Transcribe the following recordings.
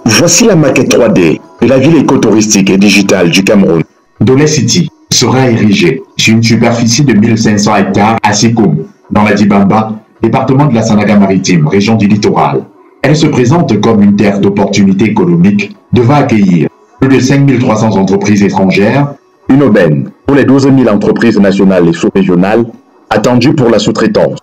Voici la maquette 3D de la ville écotouristique et digitale du Cameroun. Dolé City sera érigée sur une superficie de 1500 hectares à Sikoum, dans la Dibamba, département de la Sanaga-Maritime, région du littoral. Elle se présente comme une terre d'opportunités économiques devant accueillir plus de 5300 entreprises étrangères, Une aubaine pour les 12 000 entreprises nationales et sous-régionales attendues pour la sous-traitance.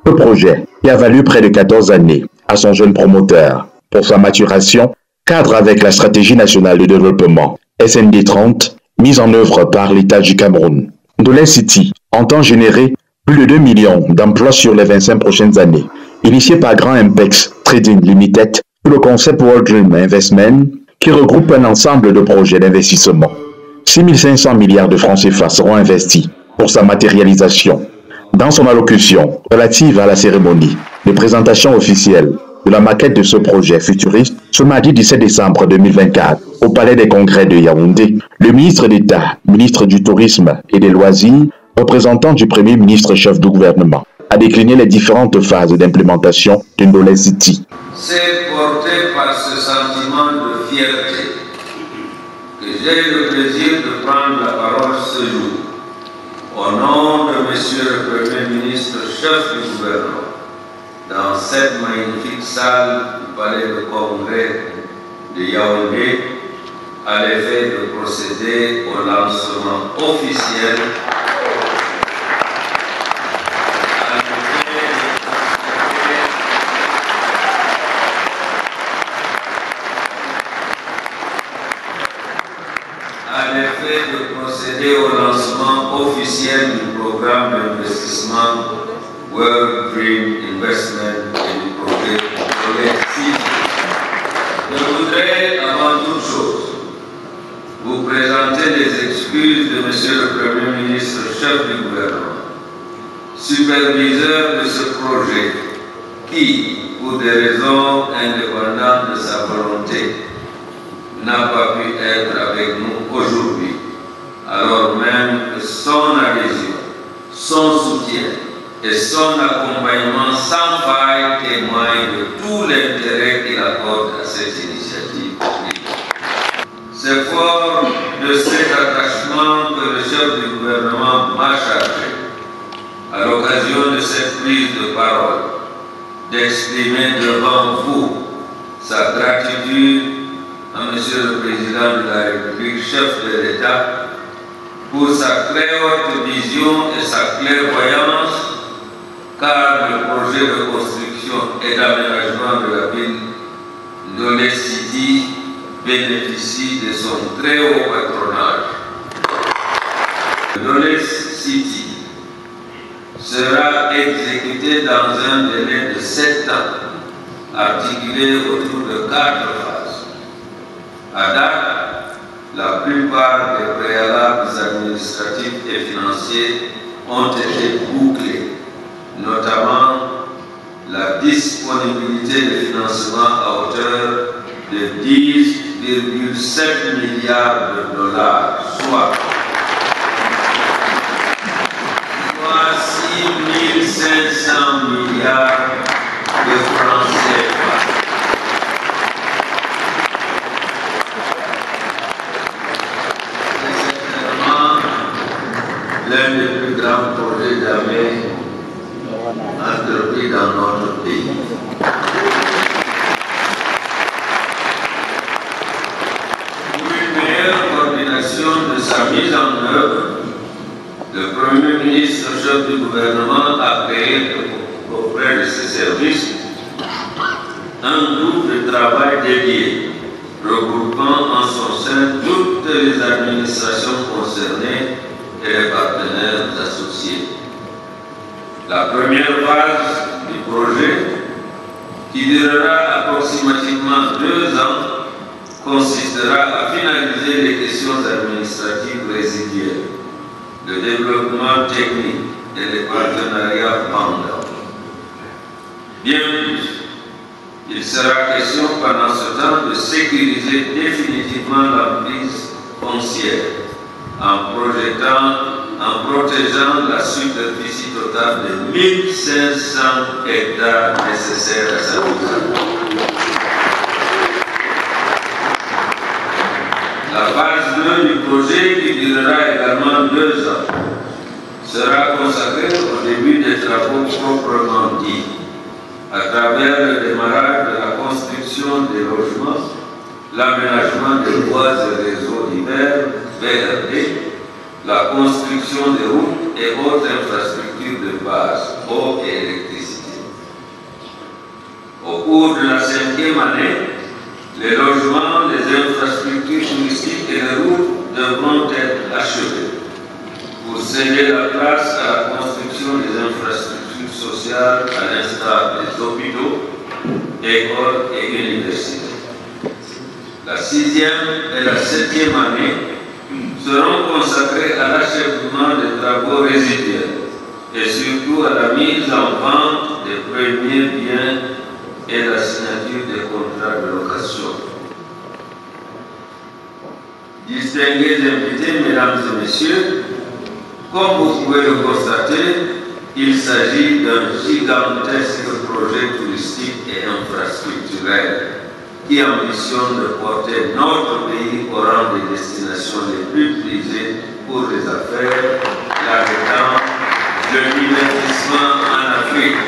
Ce projet, qui a valu près de 14 années à son jeune promoteur pour sa maturation, cadre avec la stratégie nationale de développement SND 30, mise en œuvre par l'État du Cameroun. Dolé City entend générer plus de 2 millions d'emplois sur les 25 prochaines années. Initié par Grand Impex Trading Limited sous le concept World Dream Investment, qui regroupe un ensemble de projets d'investissement. 6 500 milliards de francs CFA seront investis pour sa matérialisation. Dans son allocution relative à la cérémonie de présentation officielle de la maquette de ce projet futuriste, ce mardi 17 décembre 2024, au Palais des Congrès de Yaoundé, le ministre d'État, ministre du Tourisme et des Loisirs, représentant du Premier ministre chef du gouvernement, a décliné les différentes phases d'implémentation de Dolé City. C'est porté par ce sentiment de fierté que j'ai le plaisir de prendre la parole ce jour au nom de Monsieur le Premier ministre chef du gouvernement dans cette magnifique salle du Palais de Congrès de Yaoundé à l'effet de procéder au lancement officiel au lancement officiel du programme d'investissement World Dream Investment et du projet Dolé City. Je voudrais avant toute chose vous présenter les excuses de Monsieur le Premier ministre chef du gouvernement, superviseur de ce projet qui, pour des raisons indépendantes de sa volonté, n'a pas pu être avec nous aujourd'hui, alors même que son adhésion, son soutien et son accompagnement sans faille témoignent de tout l'intérêt qu'il accorde à cette initiative. C'est fort de cet attachement que le chef du gouvernement m'a chargé, à l'occasion de cette prise de parole, d'exprimer devant vous sa gratitude à Monsieur le Président de la République, chef de l'État, pour sa très haute vision et sa clairvoyance, car le projet de construction et d'aménagement de la ville Dolé City bénéficie de son très haut patronage. Dolé City sera exécuté dans un délai de 7 ans, articulé autour de 4 phases. À date, la plupart des préalables administratifs et financiers ont été bouclés, notamment la disponibilité de financement à hauteur de 10,7 milliards de dollars, soit 6 500 milliards de francs CFA. L'un des plus grands projets jamais entrepris dans notre pays. Pour une meilleure coordination de sa mise en œuvre, le Premier ministre chef du gouvernement a créé auprès de ses services un groupe de travail dédié, regroupant en son sein toutes les administrations concernées et les partenaires associés. La première phase du projet, qui durera approximativement 2 ans, consistera à finaliser les questions administratives résiduelles, le développement technique et les partenariats pendants. Bien plus, il sera question pendant ce temps de sécuriser définitivement l'emprise foncière en protégeant la superficie totale de 1500 hectares nécessaires à sa mise en œuvre. La phase 2 du projet, qui durera également 2 ans, sera consacrée au début des travaux proprement dits, à travers le démarrage de la construction des logements, l'aménagement des voies et réseaux divers, VRD, la construction des routes et autres infrastructures de base, eau et électricité. Au cours de la 5e année, les logements, les infrastructures touristiques et les routes devront être achevés pour céder la place à la construction des infrastructures sociales, à l'instar des hôpitaux, écoles et universités. La 6e et la 7e année seront consacrées à l'achèvement des travaux résiduels et surtout à la mise en vente des premiers biens et la signature des contrats de location. Distingués invités, mesdames et messieurs, comme vous pouvez le constater, il s'agit d'un gigantesque projet touristique et infrastructurel qui ambitionne de porter notre pays au rang des destinations les plus prisées pour les affaires, la détente, le divertissement en Afrique.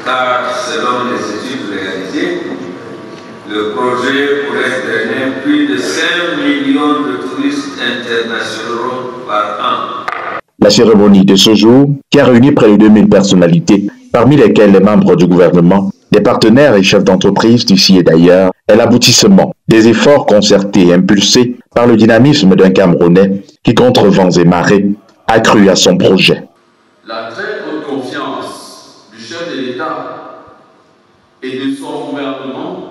Car selon les études réalisées, le projet pourrait drainer plus de 5 millions de touristes internationaux par an. La cérémonie de ce jour, qui a réuni près de 2000 personnalités, parmi lesquelles les membres du gouvernement, des partenaires et chefs d'entreprise d'ici et d'ailleurs, est l'aboutissement des efforts concertés et impulsés par le dynamisme d'un Camerounais qui, contre vents et marées, a cru à son projet. La très haute confiance du chef de l'État et de son gouvernement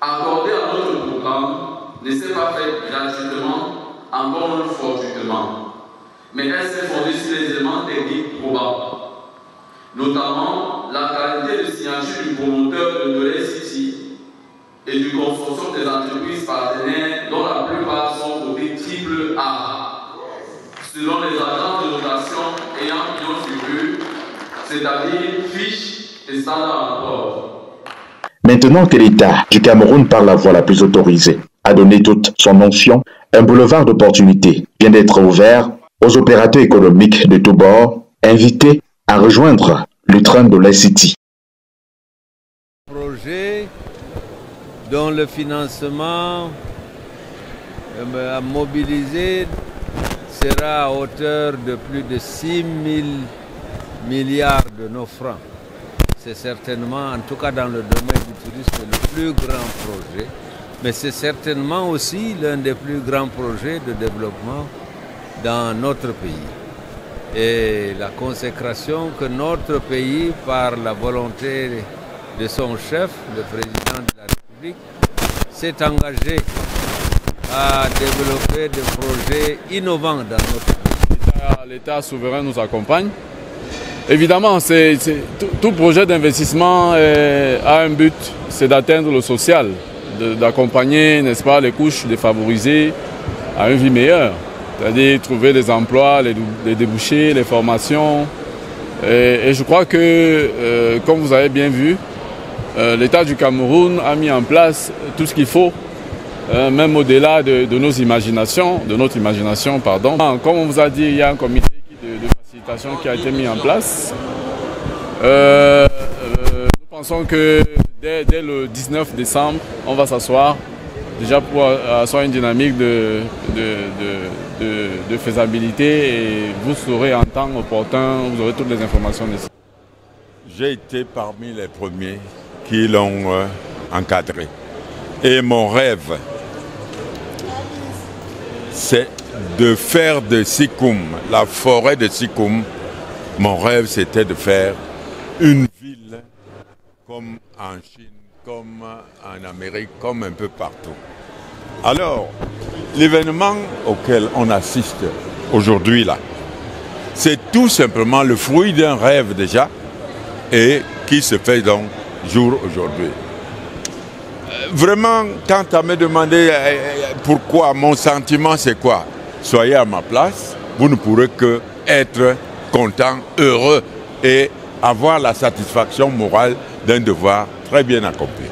accordée à notre programme ne s'est pas faite gratuitement, encore fortuitement, mais elle s'est fondée sur les éléments techniques probables, notamment la qualité de signature du promoteur de Dolé City et du consortium des entreprises partenaires dont la plupart sont cotées triple A, selon les agences de notation ayant pignon sur rue, c'est-à-dire Fitch et Standard & Poor's. Maintenant que l'État du Cameroun, par la voie la plus autorisée, a donné toute son onction, un boulevard d'opportunités vient d'être ouvert aux opérateurs économiques de tous bords, invités à rejoindre le train de la City. Projet dont le financement à mobiliser sera à hauteur de plus de 6 000 milliards de nos francs. C'est certainement, en tout cas dans le domaine du tourisme, le plus grand projet, mais c'est certainement aussi l'un des plus grands projets de développement dans notre pays. Et la consécration que notre pays, par la volonté de son chef, le président de la République, s'est engagé à développer des projets innovants dans notre pays. L'État souverain nous accompagne. Évidemment, tout projet d'investissement a un but, c'est d'atteindre le social, d'accompagner, n'est-ce pas, les couches défavorisées à une vie meilleure. C'est-à-dire trouver des emplois, les débouchés, les formations. Et je crois que, comme vous avez bien vu, l'État du Cameroun a mis en place tout ce qu'il faut, même au-delà de notre imagination. Comme on vous a dit, il y a un comité de facilitation qui a été mis en place. Nous pensons que dès le 19 décembre, on va s'asseoir déjà pour asseoir une dynamique de faisabilité et vous saurez en temps opportun, vous aurez toutes les informations nécessaires. J'ai été parmi les premiers qui l'ont encadré. Et mon rêve, c'est de faire de Sikoum, la forêt de Sikoum, mon rêve c'était de faire une ville comme en Chine, comme en Amérique, comme un peu partout. Alors, l'événement auquel on assiste aujourd'hui là, c'est tout simplement le fruit d'un rêve déjà et qui se fait donc jour aujourd'hui. Vraiment, quand tu me demandé pourquoi, mon sentiment c'est quoi? Soyez à ma place, vous ne pourrez que être content, heureux et avoir la satisfaction morale d'un devoir très bien accompli.